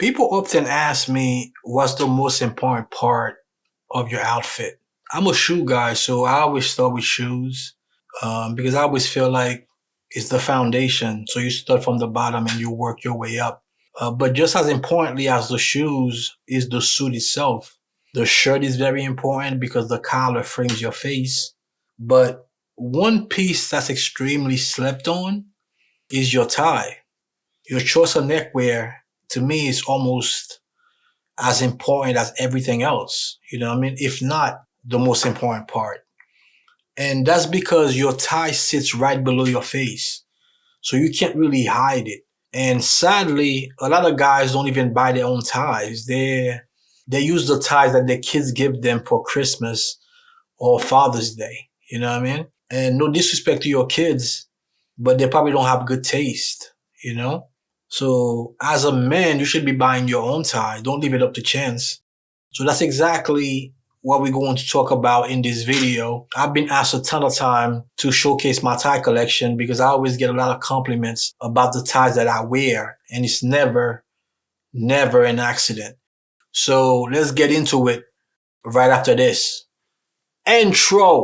People often ask me what's the most important part of your outfit. I'm a shoe guy, so I always start with shoes because I always feel like it's the foundation. So you start from the bottom and you work your way up. But just as importantly as the shoes is the suit itself. The shirt is very important because the collar frames your face. But one piece that's extremely slept on is your tie. Your choice of neckwear, to me, is almost as important as everything else. You know what I mean? If not the most important part. And that's because your tie sits right below your face. So you can't really hide it. And sadly, a lot of guys don't even buy their own ties. They use the ties that their kids give them for Christmas or Father's Day. You know what I mean? And no disrespect to your kids, but they probably don't have good taste, you know? So as a man, you should be buying your own tie. Don't leave it up to chance. So that's exactly what we're going to talk about in this video. I've been asked a ton of time to showcase my tie collection because I always get a lot of compliments about the ties that I wear. And it's never an accident. So let's get into it right after this. Intro.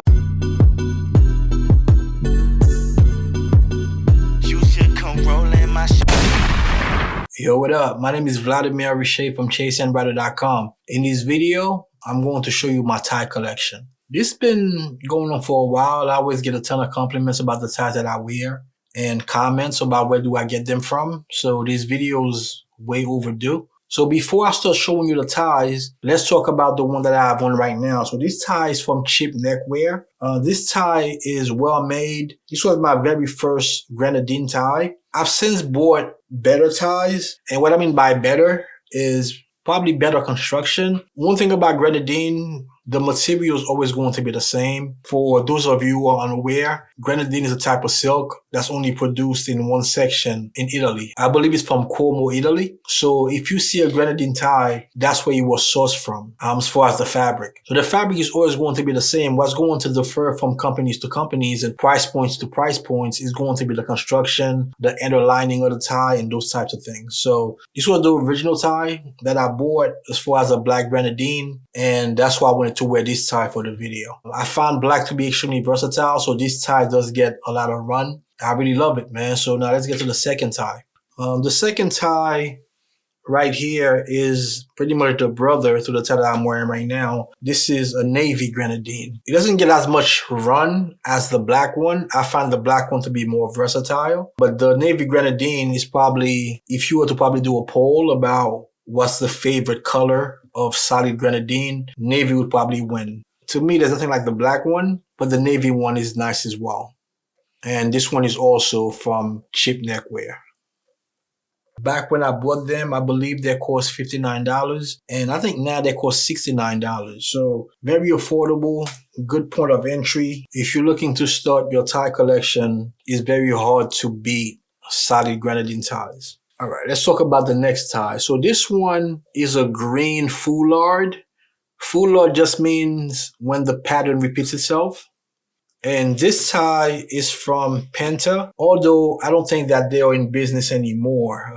Yo, what up? My name is Vladimir Riché from chaseandwriter.com. In this video, I'm going to show you my tie collection. This has been going on for a while. I always get a ton of compliments about the ties that I wear and comments about where do I get them from. So this video is way overdue. So before I start showing you the ties, let's talk about the one that I have on right now. So this tie is from Cheap Neckwear. This tie is well made. This was my very first Grenadine tie. I've since bought better ties. And what I mean by better is probably better construction. One thing about Grenadine, the material is always going to be the same. For those of you who are unaware, Grenadine is a type of silk that's only produced in one section in Italy. I believe it's from Como, Italy. So if you see a Grenadine tie, that's where it was sourced from, as far as the fabric. So the fabric is always going to be the same. What's going to differ from companies to companies and price points to price points is going to be the construction, the inner lining of the tie, and those types of things. So this was the original tie that I bought as far as a black Grenadine, and that's why I wanted to wear this tie for the video. I found black to be extremely versatile, so this tie does get a lot of run. I really love it, man. So now let's get to the second tie. The second tie right here is pretty much the brother to the tie that I'm wearing right now. This is a navy Grenadine. It doesn't get as much run as the black one. I find the black one to be more versatile, but the navy Grenadine is probably, if you were to probably do a poll about what's the favorite color of solid Grenadine, navy would probably win. To me, there's nothing like the black one, but the navy one is nice as well. And this one is also from Cheap Neckwear. Back when I bought them, I believe they cost $59. And I think now they cost $69. So very affordable, good point of entry. If you're looking to start your tie collection, it's very hard to beat solid Grenadine ties. All right, let's talk about the next tie. So this one is a green foulard. Foulard just means when the pattern repeats itself. And this tie is from Penta, although I don't think that they are in business anymore.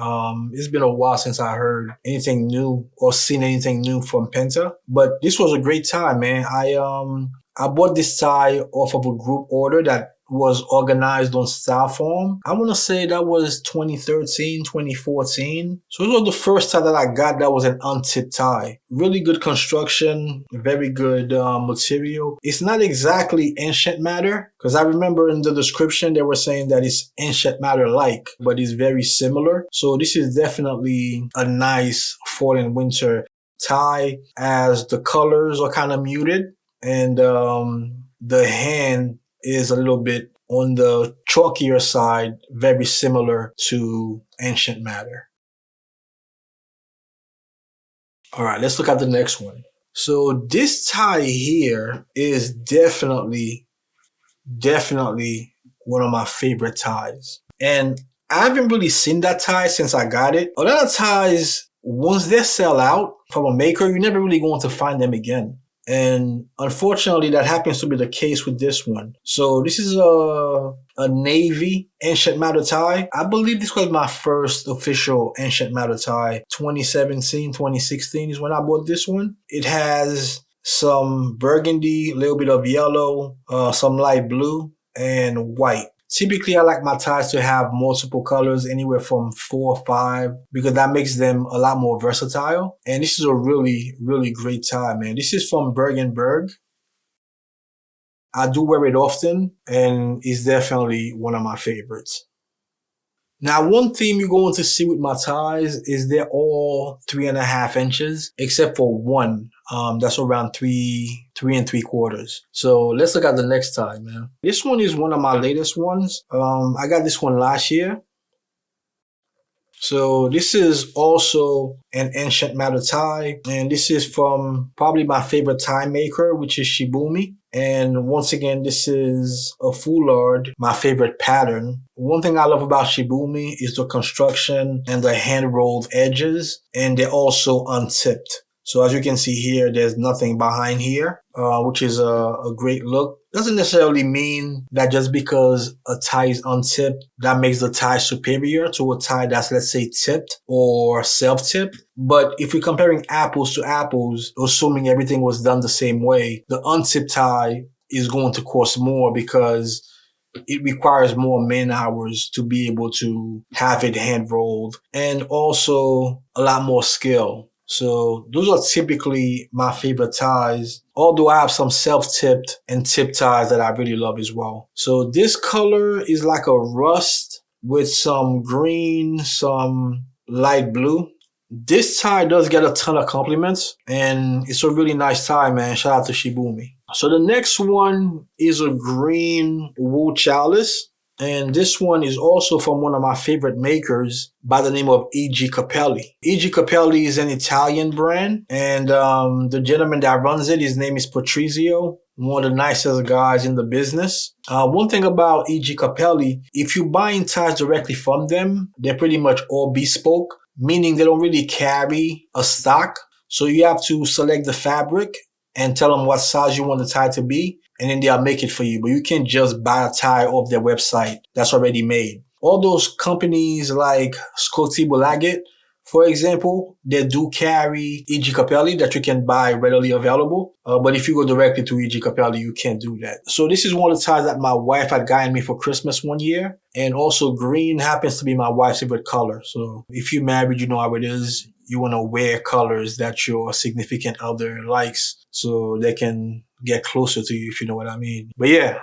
It's been a while since I heard anything new or seen anything new from Penta. But this was a great tie, man. I bought this tie off of a group order that was organized on Styleform. I want to say that was 2013, 2014. So it was the first tie that I got that was an untipped tie. Really good construction, very good material. It's not exactly ancient matter, because I remember in the description they were saying that it's ancient matter like, but it's very similar. So this is definitely a nice fall and winter tie, as the colors are kind of muted and the hand is a little bit on the chalkier side, very similar to ancient matter. All right, let's look at the next one. So this tie here is definitely one of my favorite ties. And I haven't really seen that tie since I got it. A lot of ties, once they sell out from a maker, you're never really going to find them again. And unfortunately, that happens to be the case with this one. So this is a navy ancient matter tie. I believe this was my first official ancient matter tie. 2017, 2016 is when I bought this one. It has some burgundy, a little bit of yellow, some light blue, and white. Typically, I like my ties to have multiple colors, anywhere from 4 or 5, because that makes them a lot more versatile. And this is a really, really great tie, man. This is from Berg. I do wear it often, and it's definitely one of my favorites. Now, one theme you're going to see with my ties is they're all 3.5 inches, except for one. That's around 3 3/4. So let's look at the next tie, man. This one is one of my latest ones. I got this one last year. So this is also an ancient matter tie, and this is from probably my favorite tie maker, which is Shiboomi. And once again, this is a foulard, my favorite pattern. One thing I love about Shiboomi is the construction and the hand-rolled edges, and they're also untipped. So as you can see here, there's nothing behind here, which is a great look. Doesn't necessarily mean that just because a tie is untipped, that makes the tie superior to a tie that's, let's say, tipped or self-tipped. But if we're comparing apples to apples, assuming everything was done the same way, the untipped tie is going to cost more because it requires more man hours to be able to have it hand rolled, and also a lot more skill. So those are typically my favorite ties, although I have some self-tipped and tip ties that I really love as well. So this color is like a rust with some green, some light blue. This tie does get a ton of compliments, and it's a really nice tie, man. Shout out to Shiboomi. So the next one is a green wool chalice. And this one is also from one of my favorite makers by the name of E.G. Capelli. E.G. Capelli is an Italian brand, and the gentleman that runs it, his name is Patrizio, one of the nicest guys in the business. One thing about E.G. Capelli, if you're buying ties directly from them, they're pretty much all bespoke, meaning they don't really carry a stock. So you have to select the fabric and tell them what size you want the tie to be, and then they'll make it for you. But you can't just buy a tie off their website that's already made. All those companies like Scotty Bulaget, for example, they do carry E.G. Capelli that you can buy readily available. But if you go directly to E.G. Capelli, you can't do that. So this is one of the ties that my wife had gotten me for Christmas one year. And also green happens to be my wife's favorite color. So if you're married, you know how it is. You want to wear colors that your significant other likes so they can get closer to you, if you know what I mean. But yeah,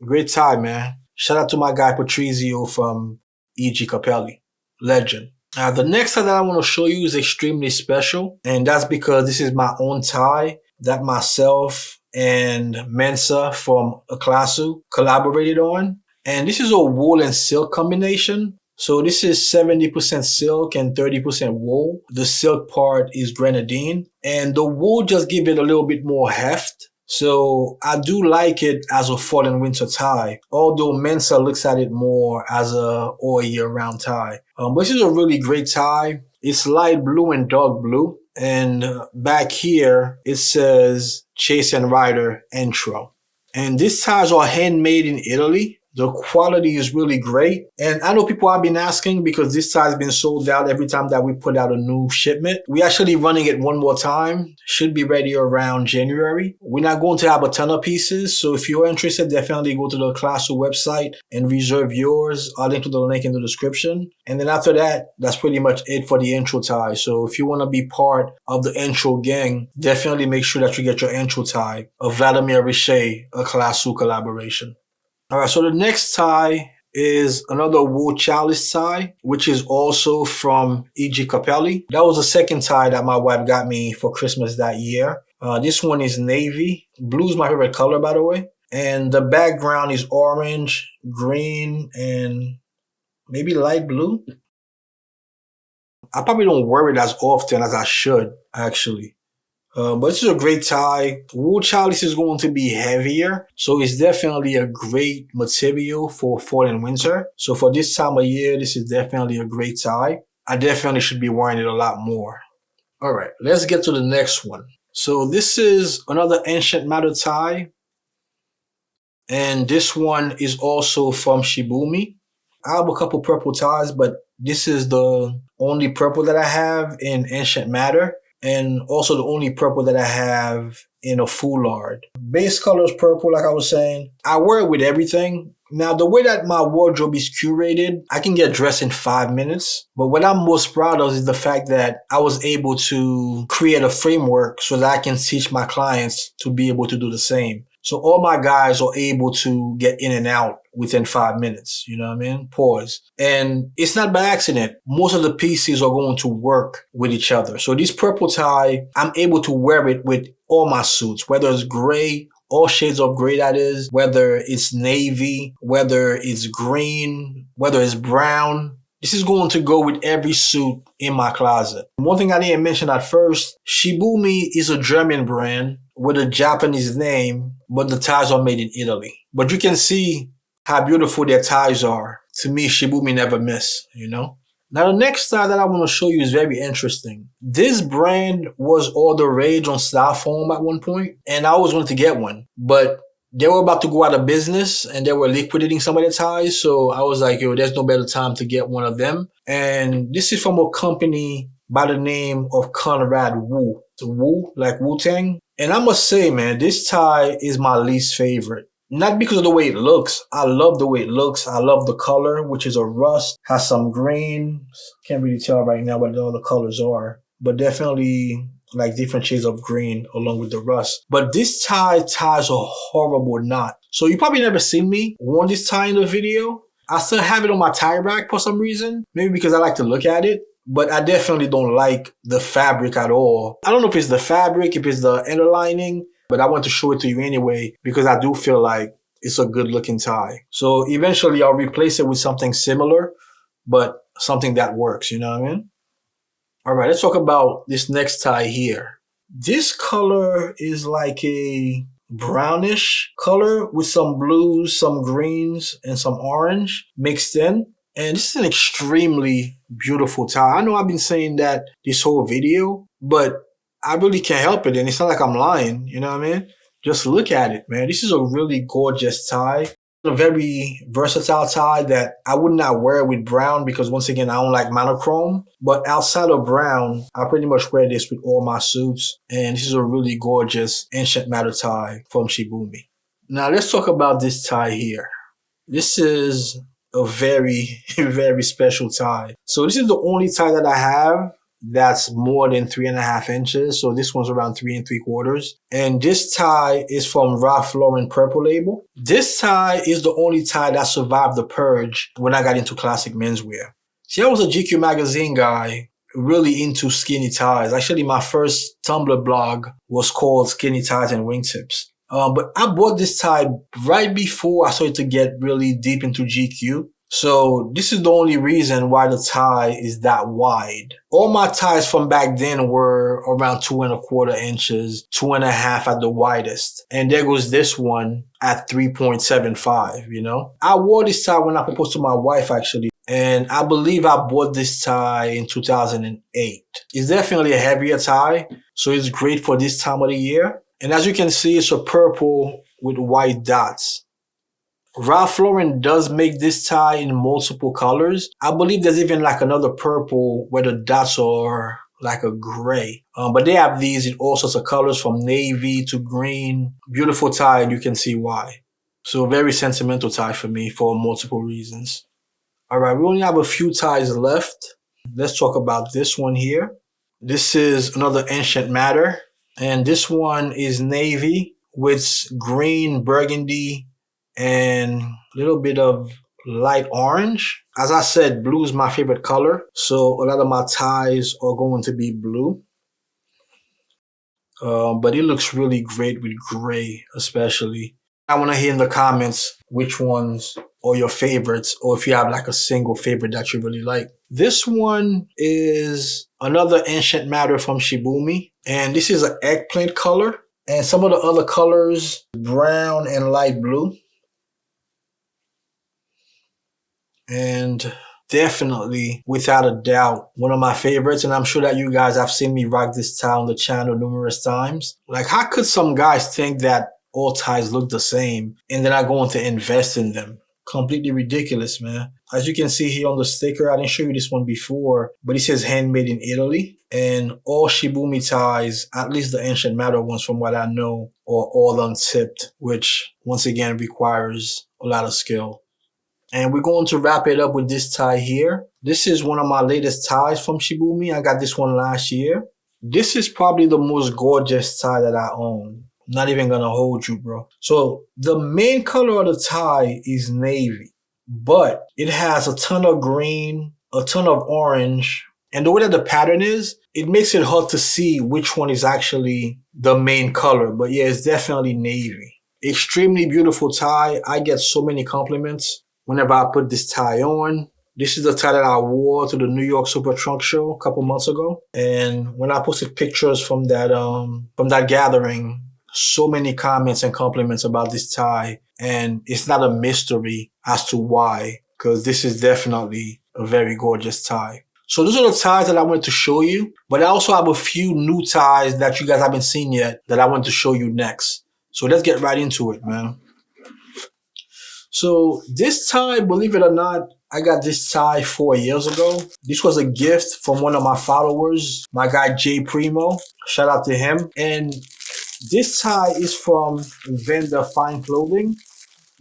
great tie, man. Shout out to my guy Patrizio from E.G. Capelli. Legend. Now, the next tie that I want to show you is extremely special, and that's because this is my own tie that myself and Mensa from Aklasu collaborated on. And this is a wool and silk combination. So this is 70% silk and 30% wool. The silk part is Grenadine, and the wool just give it a little bit more heft. So I do like it as a fall and winter tie, although Mensa looks at it more as a all year round tie. But this is a really great tie. It's light blue and dark blue. And back here, it says Chase and Rider Intro. And these ties are handmade in Italy. The quality is really great. And I know people have been asking because this tie has been sold out every time that we put out a new shipment. We're actually running it one more time. Should be ready around January. We're not going to have a ton of pieces. So if you're interested, definitely go to the Aklasu website and reserve yours. I'll link to the link in the description. And then after that, that's pretty much it for the intro tie. So if you want to be part of the intro gang, definitely make sure that you get your intro tie, a Vladimir Riché, Aklasu collaboration. All right, so the next tie is another wool chalice tie, which is also from E.G. Capelli. That was the second tie that my wife got me for Christmas that year. This one is navy. Blue is my favorite color, by the way. And the background is orange, green, and maybe light blue. I probably don't wear it as often as I should, actually. But this is a great tie. Wool chalice is going to be heavier, so it's definitely a great material for fall and winter. So for this time of year, this is definitely a great tie. I definitely should be wearing it a lot more. All right, let's get to the next one. So this is another ancient matter tie. And this one is also from Shiboomi. I have a couple purple ties, but this is the only purple that I have in ancient matter, and also the only purple that I have in a foulard. Base color is purple, like I was saying. I wear it with everything. Now, the way that my wardrobe is curated, I can get dressed in 5 minutes. But what I'm most proud of is the fact that I was able to create a framework so that I can teach my clients to be able to do the same. So all my guys are able to get in and out within 5 minutes. You know what I mean? Pause. And it's not by accident. Most of the pieces are going to work with each other. So this purple tie, I'm able to wear it with all my suits, whether it's gray, all shades of gray that is, whether it's navy, whether it's green, whether it's brown. This is going to go with every suit in my closet. One thing I didn't mention at first, Shiboomi is a German brand with a Japanese name, but the ties are made in Italy. But you can see how beautiful their ties are. To me, Shiboomi never miss, you know? Now, the next style that I want to show you is very interesting. This brand was all the rage on styrofoam at one point, and I always wanted to get one. But they were about to go out of business, and they were liquidating some of their ties, so I was like, yo, there's no better time to get one of them. And this is from a company by the name of Conrad Wu. So Wu, like Wu-Tang. And I must say, man, this tie is my least favorite. Not because of the way it looks. I love the way it looks. I love the color, which is a rust. Has some green. Can't really tell right now what all the colors are. But definitely like different shades of green along with the rust. But this tie ties a horrible knot. So you probably never seen me worn this tie in the video. I still have it on my tie rack for some reason. Maybe because I like to look at it. But I definitely don't like the fabric at all. I don't know if it's the fabric, if it's the inner lining. But I want to show it to you anyway because I do feel like it's a good looking tie. So eventually I'll replace it with something similar, but something that works, you know what I mean? All right, let's talk about this next tie here. This color is like a brownish color with some blues, some greens, and some orange mixed in. And this is an extremely beautiful tie. I know I've been saying that this whole video, but I really can't help it, and it's not like I'm lying, you know what I mean? Just look at it, man. This is a really gorgeous tie. A very versatile tie that I would not wear with brown because, once again, I don't like monochrome. But outside of brown, I pretty much wear this with all my suits. And this is a really gorgeous ancient matter tie from Shiboomi. Now, let's talk about this tie here. This is a very, very special tie. So this is the only tie that I have that's more than 3.5 inches. So this one's around 3 3/4. And this tie is from Ralph Lauren Purple Label. This tie is the only tie that survived the purge when I got into classic menswear. See, I was a GQ magazine guy, really into skinny ties. Actually, my first Tumblr blog was called Skinny Ties and Wingtips. But I bought this tie right before I started to get really deep into GQ. So this is the only reason why the tie is that wide. All my ties from back then were around 2 1/4 inches, 2.5 at the widest. And there goes this one at 3.75, you know. I wore this tie when I proposed to my wife, actually. And I believe I bought this tie in 2008. It's definitely a heavier tie, so it's great for this time of the year. And as you can see, it's a purple with white dots. Ralph Lauren does make this tie in multiple colors. I believe there's even like another purple where the dots are like a gray. But they have these in all sorts of colors from navy to green. Beautiful tie, and you can see why. So very sentimental tie for me for multiple reasons. All right, we only have a few ties left. Let's talk about this one here. This is another ancient matter. And this one is navy with green, burgundy, and a little bit of light orange. As I said, blue is my favorite color, so a lot of my ties are going to be blue. But it looks really great with gray, especially. I want to hear in the comments which ones are your favorites, or if you have like a single favorite that you really like. This one is another ancient matter from Shiboomi, and this is an eggplant color. And some of the other colors, brown and light blue. And definitely, without a doubt, one of my favorites. And I'm sure that you guys have seen me rock this tie on the channel numerous times. Like, how could some guys think that all ties look the same and then I go on to invest in them? Completely ridiculous, man. As you can see here on the sticker, I didn't show you this one before, but it says handmade in Italy. And all Shiboomi ties, at least the ancient matter ones from what I know, are all untipped, which once again requires a lot of skill. And we're going to wrap it up with this tie here. This is one of my latest ties from Shiboomi. I got this one last year. This is probably the most gorgeous tie that I own. Not even gonna hold you, bro. So the main color of the tie is navy, but it has a ton of green, a ton of orange, and the way that the pattern is, it makes it hard to see which one is actually the main color. But yeah, it's definitely navy. Extremely beautiful tie. I get so many compliments whenever I put this tie on. This is the tie that I wore to the New York Super Trunk Show a couple months ago. And when I posted pictures from that gathering, so many comments and compliments about this tie. And it's not a mystery as to why, because this is definitely a very gorgeous tie. So those are the ties that I wanted to show you. But I also have a few new ties that you guys haven't seen yet that I want to show you next. So let's get right into it, man. So this tie, believe it or not, I got this tie 4 years ago. This was a gift from one of my followers, my guy J Primo. Shout out to him. And this tie is from Venda Fine Clothing,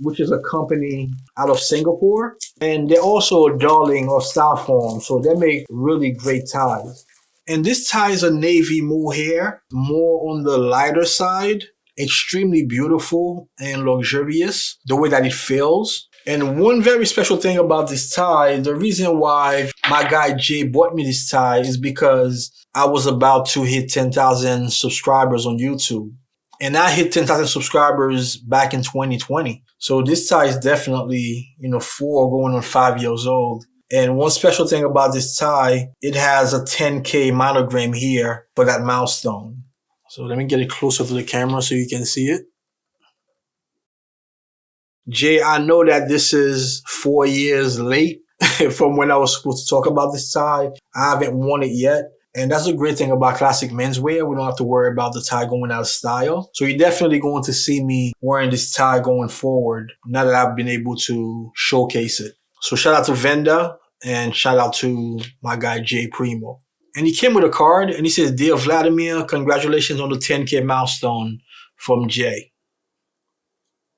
which is a company out of Singapore. And they're also a darling of Styleform, so they make really great ties. And this tie is a navy mohair, more on the lighter side. Extremely beautiful and luxurious, the way that it feels. And one very special thing about this tie, the reason why my guy Jay bought me this tie is because I was about to hit 10,000 subscribers on YouTube. And I hit 10,000 subscribers back in 2020. So this tie is definitely, 4 going on 5 years old. And one special thing about this tie, it has a 10K monogram here for that milestone. So let me get it closer to the camera so you can see it. Jay, I know that this is 4 years late from when I was supposed to talk about this tie. I haven't worn it yet. And that's the great thing about classic menswear. We don't have to worry about the tie going out of style. So you're definitely going to see me wearing this tie going forward now that I've been able to showcase it. So shout out to Venda and shout out to my guy Jay Primo. And he came with a card and he says, "Dear Vladimir, congratulations on the 10K milestone from Jay."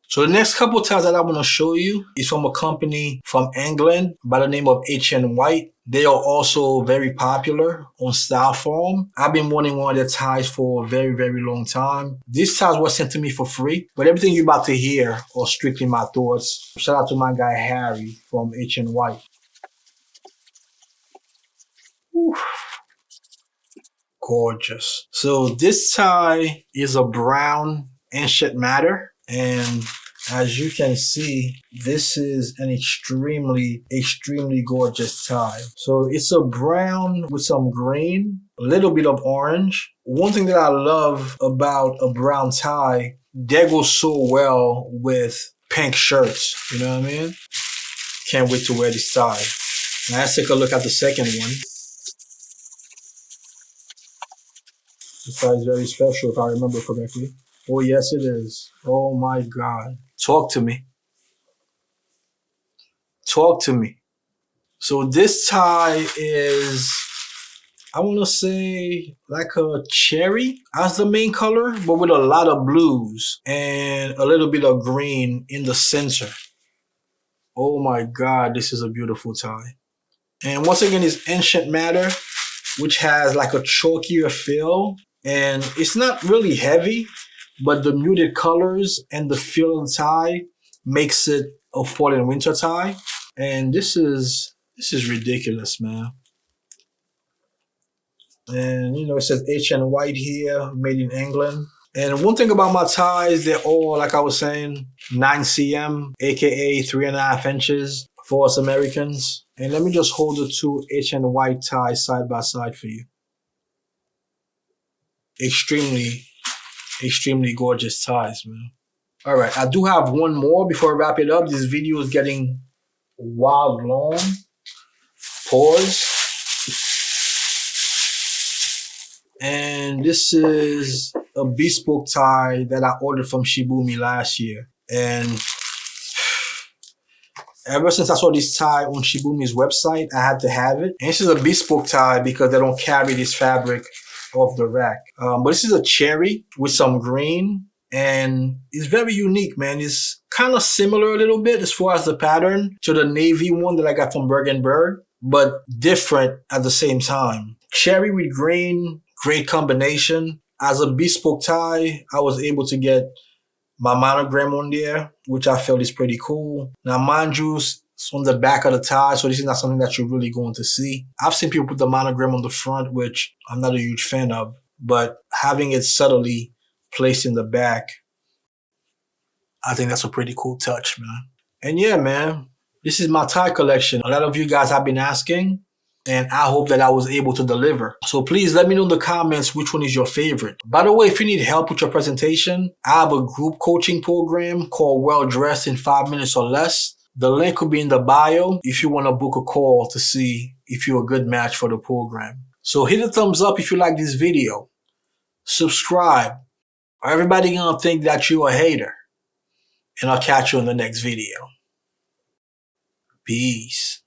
So the next couple of ties that I want to show you is from a company from England by the name of H&M White. They are also very popular on Styleform. I've been wanting one of their ties for a very, very long time. These ties were sent to me for free, but everything you're about to hear are strictly my thoughts. Shout out to my guy Harry from H&M White. Whew. Gorgeous. So this tie is a brown ancient matter, and as you can see, this is an extremely, extremely gorgeous tie. So it's a brown with some green, a little bit of orange. One thing that I love about a brown tie, that goes so well with pink shirts. You know what I mean? Can't wait to wear this tie. Now let's take a look at the second one. This tie is very special if I remember correctly. Oh, yes, it is. Oh, my God. Talk to me. Talk to me. So this tie is, I want to say, like a cherry as the main color, but with a lot of blues and a little bit of green in the center. Oh, my God. This is a beautiful tie. And once again, it's ancient matter, which has like a chalkier feel. And it's not really heavy, but the muted colors and the feel of the tie makes it a fall and winter tie. And this is ridiculous, man. And it says H&M White here, made in England. And one thing about my ties, they're all, like I was saying, 9 cm, aka 3.5 inches for us Americans. And let me just hold the two H&M White ties side by side for you. Extremely, extremely gorgeous ties, man. All right, I do have one more before I wrap it up. This video is getting wild long. pause. And this is a bespoke tie that I ordered from Shiboomi last year. And ever since I saw this tie on Shiboomi's website, I had to have it. And this is a bespoke tie because they don't carry this fabric off the rack. But this is a cherry with some green. And it's very unique, man. It's kind of similar a little bit as far as the pattern to the navy one that I got from Berg & Berg, but different at the same time. Cherry with green, great combination. As a bespoke tie, I was able to get my monogram on there, which I felt is pretty cool. Now, mind you, it's on the back of the tie, so this is not something that you're really going to see. I've seen people put the monogram on the front, which I'm not a huge fan of, but having it subtly placed in the back, I think that's a pretty cool touch, man. And yeah, man, this is my tie collection. A lot of you guys have been asking, and I hope that I was able to deliver. So please let me know in the comments which one is your favorite. By the way, if you need help with your presentation, I have a group coaching program called Well Dressed in 5 Minutes or Less. The link will be in the bio if you want to book a call to see if you're a good match for the program. So hit a thumbs up if you like this video. Subscribe, or everybody gonna think that you're a hater. And I'll catch you in the next video. Peace.